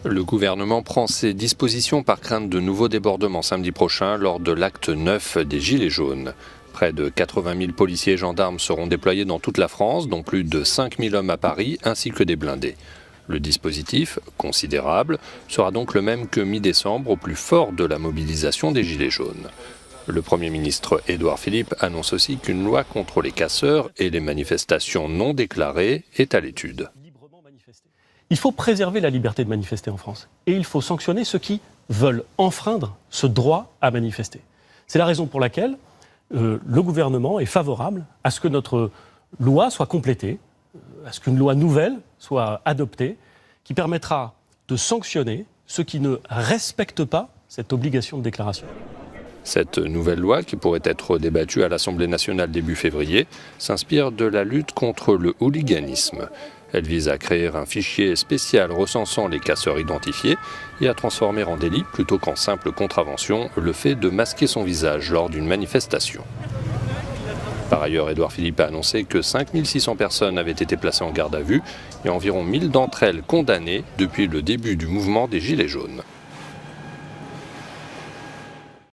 Le gouvernement prend ses dispositions par crainte de nouveaux débordements samedi prochain lors de l'acte 9 des Gilets jaunes. Près de 80 000 policiers et gendarmes seront déployés dans toute la France, dont plus de 5 000 hommes à Paris, ainsi que des blindés. Le dispositif, considérable, sera donc le même que mi-décembre, au plus fort de la mobilisation des Gilets jaunes. Le Premier ministre Édouard Philippe annonce aussi qu'une loi contre les casseurs et les manifestations non déclarées est à l'étude. Il faut préserver la liberté de manifester en France et il faut sanctionner ceux qui veulent enfreindre ce droit à manifester. C'est la raison pour laquelle le gouvernement est favorable à ce que notre loi soit complétée, à ce qu'une loi nouvelle soit adoptée, qui permettra de sanctionner ceux qui ne respectent pas cette obligation de déclaration. Cette nouvelle loi, qui pourrait être débattue à l'Assemblée nationale début février, s'inspire de la lutte contre le hooliganisme. Elle vise à créer un fichier spécial recensant les casseurs identifiés et à transformer en délit, plutôt qu'en simple contravention, le fait de masquer son visage lors d'une manifestation. Par ailleurs, Édouard Philippe a annoncé que 5 600 personnes avaient été placées en garde à vue et environ 1000 d'entre elles condamnées depuis le début du mouvement des Gilets jaunes.